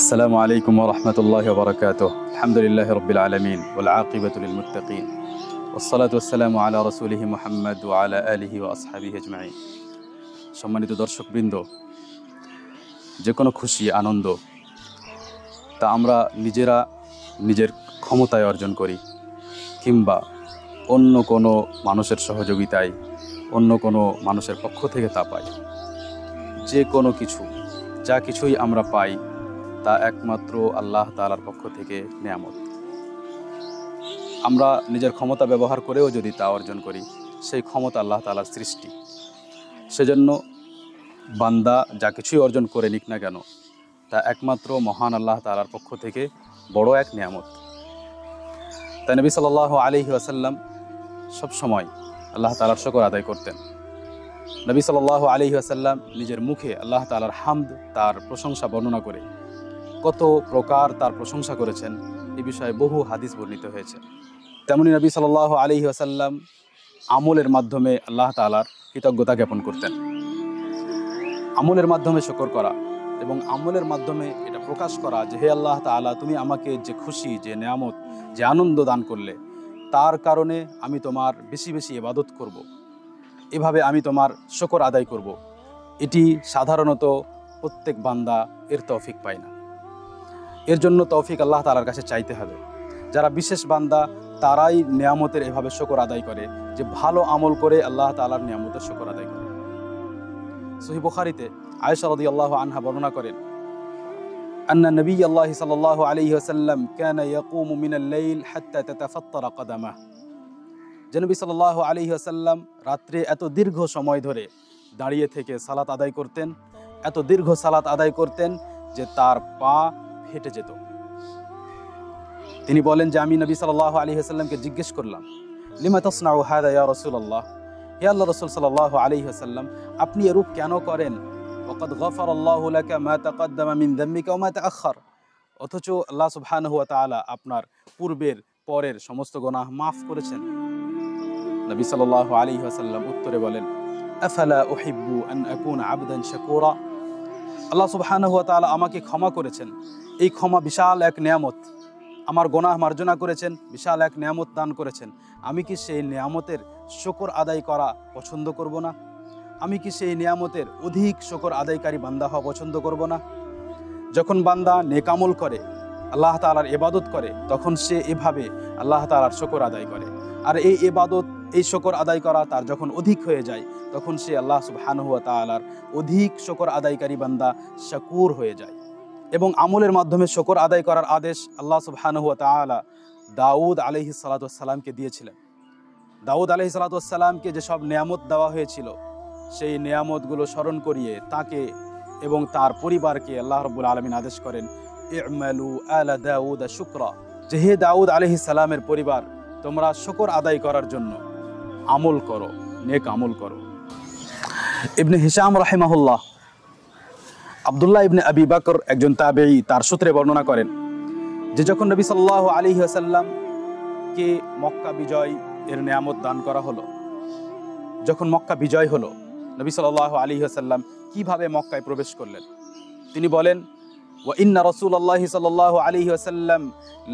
السلام عليكم ورحمة الله وبركاته. الحمد لله رب العالمين والعاقبة للمتقين والصلاة والسلام على رسوله محمد وعلى آله وأصحابه أجمعين. সম্মানিত দর্শকবৃন্দ, যে কোনো খুশি আনন্দ তা আমরা নিজেরা নিজের ক্ষমতায় অর্জন করি কিংবা অন্য কোনো মানুষের সহযোগিতায় অন্য কোনো মানুষের পক্ষ থেকে তা পাই। যে কোনো কিছু যা কিছুই আমরা পাই তা একমাত্র আল্লাহ তাআলার পক্ষ থেকে নেয়ামত। আমরা নিজের ক্ষমতা ব্যবহার করেও যদি তা অর্জন করি, সেই ক্ষমতা আল্লাহ তাআলার সৃষ্টি। সেজন্য বান্দা যা কিছুই অর্জন করে নিক না কেন, তা একমাত্র মহান আল্লাহ তাআলার পক্ষ থেকে বড় এক নেয়ামত। তাই নবী সাল্লাল্লাহু আলাইহি ওয়াসাল্লাম সবসময় আল্লাহ তাআলার শুকর আদায় করতেন। নবী সাল্লাল্লাহু আলাইহি ওয়াসাল্লাম নিজের মুখে আল্লাহ তাআলার হামদ, তার প্রশংসা বর্ণনা করে কত প্রকার তার প্রশংসা করেছেন, এ বিষয়ে বহু হাদিস বর্ণিত হয়েছে। তেমনি নবী সাল্লাল্লাহু আলাইহি ওয়াসাল্লাম আমলের মাধ্যমে আল্লাহ তাআলার কৃতজ্ঞতা জ্ঞাপন করতেন। আমলের মাধ্যমে শুকর করা এবং আমলের মাধ্যমে এটা প্রকাশ করা যে হে আল্লাহ তাআলা, তুমি আমাকে যে খুশি, যে নেয়ামত, যে আনন্দ দান করলে, তার কারণে আমি তোমার বেশি বেশি ইবাদত করব, এভাবে আমি তোমার শুকর আদায় করব। এটি সাধারণত প্রত্যেক বান্দা এর তৌফিক পায় না। এর জন্য তৌফিক আল্লাহ তাআলার কাছে চাইতে হবে। যারা বিশেষ বান্দা তারাই নিয়ামতের এভাবে শুকর আদায় করে, যে ভালো আমল করে আল্লাহ তাআলার নিয়ামতের শুকর আদায় করে। সহিহ বুখারীতে আয়েশা রাদিয়াল্লাহু আনহা বর্ণনা করেন, আন্না নবী আল্লাহ সাল্লাল্লাহু আলাইহি ওয়াসাল্লাম কানা ইয়াকুমু মিনাল লাইল হাত্তা তাতাফাত্তারা কদামাহ। যে নবী সাল্লাল্লাহু আলাইহি ওয়াসাল্লাম রাত্রে এত দীর্ঘ সময় ধরে দাঁড়িয়ে থেকে সালাত আদায় করতেন, এত দীর্ঘ সালাত আদায় করতেন যে তার পা ফেটে যেত। তিনি বলেন যে আমি নবী সাল্লাল্লাহু আলাইহি ওয়াসাল্লামকে জিজ্ঞেস করলাম, লিমা তাসনাউ হাদা ইয়া রাসূলুল্লাহ, হে আল্লাহর রাসূল সাল্লাল্লাহু আলাইহি ওয়াসাল্লাম, আপনি এরূপ কেন করেন? ওয়াকাদ গফারাল্লাহু লাকা মা তাকাদ্দামা মিন যামবিকা ওয়া মা তাআখার, অথচ আল্লাহ সুবহানাহু ওয়া তাআলা আপনার পূর্বের পরের সমস্ত গুনাহ মাফ করেছেন। নবী সাল্লাল্লাহু আলাইহি ওয়াসাল্লাম উত্তরে বলেন, আফালা উহিব্বু আন আকুনা আবদান শাকুরা, আল্লাহ সুবহানাহু ওয়া তাআলা আমাকে ক্ষমা করেছেন, এই ক্ষমা বিশাল এক নেয়ামত। আমার গুনাহ মার্জনা করেছেন, বিশাল এক নেয়ামত দান করেছেন। আমি কি সেই নেয়ামতের শুকর আদায় করা পছন্দ করব না? আমি কি সেই নেয়ামতের অধিক শুকর আদায়কারী বান্দা হওয়া পছন্দ করব না? যখন বান্দা নেক আমল করে, আল্লাহ তাআলার ইবাদত করে, তখন সে এভাবে আল্লাহ তাআলার শুকর আদায় করে। আর এই ইবাদত, এই শুকর আদায় করা তার যখন অধিক হয়ে যায়, তখন সে আল্লাহ সুবহানাহু ওয়া তাআলার অধিক শুকর আদায়কারী বান্দা, শাকুর হয়ে যায়। এবং আমলের মাধ্যমে শুকর আদায় করার আদেশ আল্লাহ সুবহানাহু ওয়া তাআলা দাউদ আলাইহিস সালাতু ওয়াস সালামকে দিয়েছিলেন। দাউদ আলাইহিস সালাতু ওয়াস সালামকে যে সব নেয়ামত দেওয়া হয়েছিল, সেই নেয়ামতগুলো স্মরণ করিয়ে তাকে এবং তার পরিবারকে আল্লাহ রাব্বুল আলামিন আদেশ করেন, ই'মালু আলা দাউদ শুকরা, যে হে দাউদ আলাইহিস সালামের পরিবার, তোমরা শুকর আদায় করার জন্য আমল করো, নেক আমল করো। ইবনে হিশাম রাহিমাহুল্লাহ, আব্দুল্লাহ ইবনে আবি বকর একজন তাবেঈ, তার সূত্রে বর্ণনা করেন যে যখন নবী সাল্লাল্লাহু আলাইহি ওয়াসাল্লামকে মক্কা বিজয় এর নিয়ামত দান করা হলো, যখন মক্কা বিজয় হলো, নবী সাল্লাল্লাহু আলাইহি ওয়াসাল্লাম কিভাবে মক্কায় প্রবেশ করলেন? তিনি বলেন, ওয়া ইন্না রাসূলুল্লাহি সাল্লাল্লাহু আলাইহি ওয়াসাল্লাম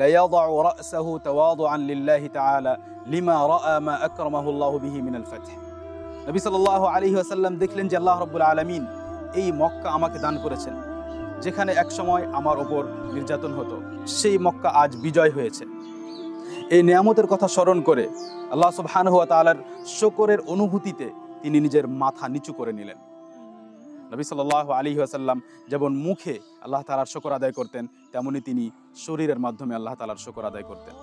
লা ইয়াদাউ রা'সাহু তাওয়াদুআন লিল্লাহি তাআলা লিমা রাআ মা আকরামাহু আল্লাহু বিহি মিনাল ফাতহ। নবী সাল্লাল্লাহু আলাইহি ওয়াসাল্লাম দেখলেন যে আল্লাহ রাব্বুল আলামিন এই মক্কা আমাকে দান করেছেন, যেখানে এক সময় আমার ওপর নির্যাতন হতো, সেই মক্কা আজ বিজয় হয়েছে। এই নিয়ামতের কথা স্মরণ করে আল্লাহ সুবহানাহু ওয়া তাআলার শুকরের অনুভূতিতে তিনি নিজের মাথা নিচু করে নিলেন। নবী সাল্লাল্লাহু আলাইহি ওয়াসাল্লাম যেমন মুখে আল্লাহ তাআলার শুকর আদায় করতেন, তেমনি তিনি শরীরের মাধ্যমে আল্লাহ তাআলার শুকর আদায় করতেন।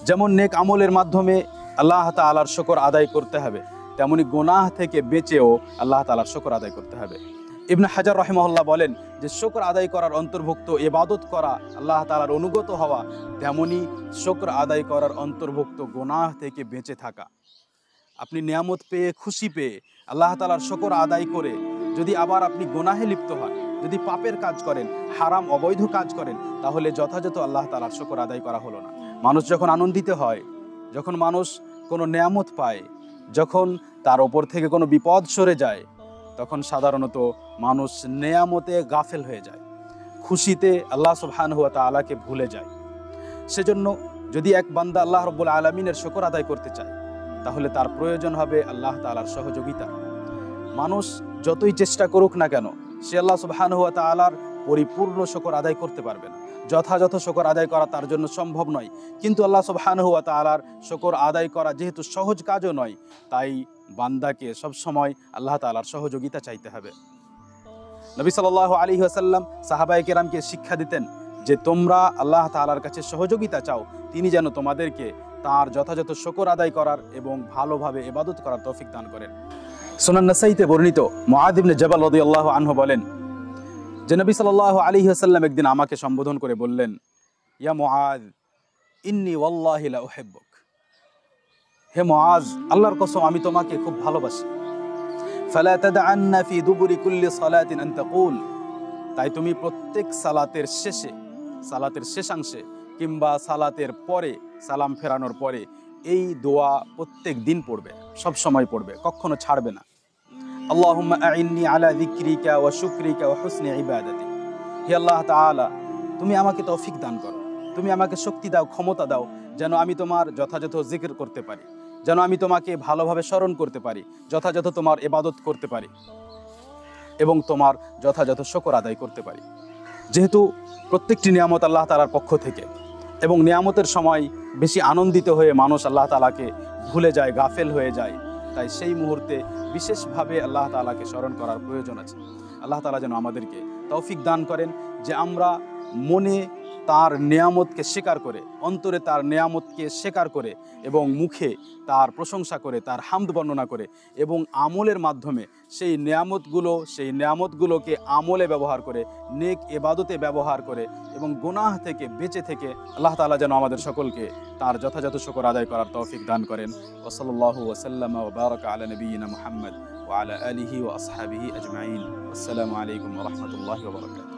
যেমন নেক আমলের মাধ্যমে আল্লাহ তাআলার শুকর আদায় করতে হবে, তেমনি গুনাহ থেকে বেঁচেও আল্লাহ তাআলার শুকর আদায় করতে হবে। ইবনে হাজার রাহিমাহুল্লাহ বলেন যে শুকর আদায় করার অন্তর্ভুক্ত ইবাদত করা, আল্লাহ তাআলার অনুগত হওয়া, তেমনি শুকর আদায় করার অন্তর্ভুক্ত গুনাহ থেকে বেঁচে থাকা। আপনি নিয়ামত পেয়ে, খুশি পেয়ে আল্লাহ তাআলার শুকর আদায় করে যদি আবার আপনি গুনাহে লিপ্ত হন, যদি পাপের কাজ করেন, হারাম অবৈধ কাজ করেন, তাহলে যথাযথ আল্লাহ তাআলার শুকর আদায় করা হলো না। মানুষ যখন আনন্দিত হয়, যখন মানুষ কোনো নিয়ামত পায়, যখন তার ওপর থেকে কোনো বিপদ সরে যায়, তখন সাধারণত মানুষ নেয়ামতে গাফেল হয়ে যায়। খুশিতে আল্লাহ সুবহানাহু ওয়া তাআলাকে ভুলে যায়। সেজন্য যদি এক বান্দা আল্লাহ রাব্বুল আলামিনের শুকর আদায় করতে চায়, তাহলে তার প্রয়োজন হবে আল্লাহ তাআলার সহযোগিতা। মানুষ যতই চেষ্টা করুক না কেন, সে আল্লাহ সুবহানাহু ওয়া তাআলার পরিপূর্ণ শুকর আদায় করতে পারবে না। যথাযথ শুকর আদায় করা তার জন্য সম্ভব নয়। কিন্তু আল্লাহ সুবহানাহু ওয়া তাআলার শুকর আদায় করা যেহেতু সহজ কাজও নয়, তাই বান্দাকে সবসময় আল্লাহ তাআলার সহযোগিতা চাইতে হবে। নবী সাল্লাল্লাহু আলাইহি ওয়াসাল্লাম সাহাবায়ে কেরামকে শিক্ষা দিতেন যে তোমরা আল্লাহ তাআলার কাছে সহযোগিতা চাও, তিনি যেন তোমাদেরকে তার যথাযথ শুকর আদায় করার এবং ভালোভাবে ইবাদত করার তৌফিক দান করেন। সুনান নাসাইতে বর্ণিত মুআয ইবনে জাবাল রাদিয়াল্লাহু আনহু বলেন যে নবী সাল্লাল্লাহু আলাইহি ওয়াসাল্লাম একদিন আমাকে সম্বোধন করে বললেন, ইয়া মুআয ইন্নী ওয়াল্লাহি লা উহিব্বুক। হে মুআয, আল্লাহর কসম আমি তোমাকে খুব ভালোবাসি। ফালা তাদআন্না ফি দুবুরি কুল্লি সালাতিন আন তাকুল। তাই তুমি প্রত্যেক সালাতের শেষে, সালাতের শেষাংশে কিংবা সালাতের পরে, সালাম ফেরানোর পরে এই দোয়া প্রত্যেক দিন পড়বে, সব সময় পড়বে, কখনো ছাড়বে না। আল্লাহুম্মা আইন্নি আলা যিকরিকা ওয়া শুকরিকা ওয়া হুসনি ইবাদাতিক। হে আল্লাহ তাআলা, তুমি আমাকে তৌফিক দান করো, তুমি আমাকে শক্তি দাও, ক্ষমতা দাও, যেন আমি তোমার যথাযথ জিকির করতে পারি, যেন আমি তোমাকে ভালোভাবে স্মরণ করতে পারি, যথাযথ তোমার ইবাদত করতে পারি এবং তোমার যথাযথ শুকর আদায় করতে পারি। যেহেতু প্রত্যেকটি নিয়ামত আল্লাহ তাআলার পক্ষ থেকে এবং নিয়ামতের সময় বেশি আনন্দিত হয়ে মানুষ আল্লাহ তাআলাকে ভুলে যায়, গাফেল হয়ে যায়, তাই সেই মুহূর্তে বিশেষভাবে আল্লাহ তাআলাকে স্মরণ করার প্রয়োজন আছে। আল্লাহ তাআলা যেন আমাদেরকে তৌফিক দান করেন যে আমরা মনে তার নিয়ামতকে স্বীকার করে, অন্তরে তার নিয়ামতকে স্বীকার করে এবং মুখে তার প্রশংসা করে, তার হামদ বর্ণনা করে এবং আমলের মাধ্যমে সেই নিয়ামতগুলোকে আমলে ব্যবহার করে, নেক ইবাদতে ব্যবহার করে এবং গুনাহ থেকে বেঁচে থেকে আল্লাহ তাআলা যেন আমাদের সকলকে তার যথাযথ শুকর আদায় করার তৌফিক দান করেন। ওয়া সাল্লাল্লাহু ওয়া সাল্লামা ওয়া বারাকা আলা নবিয়িনা মুহাম্মদ ওয়া আলা আলিহি ওয়া আসহাবিহি আজমাইন। আসসালামু আলাইকুম ওয়া রাহমাতুল্লাহি ওয়া বারাকাতুহু।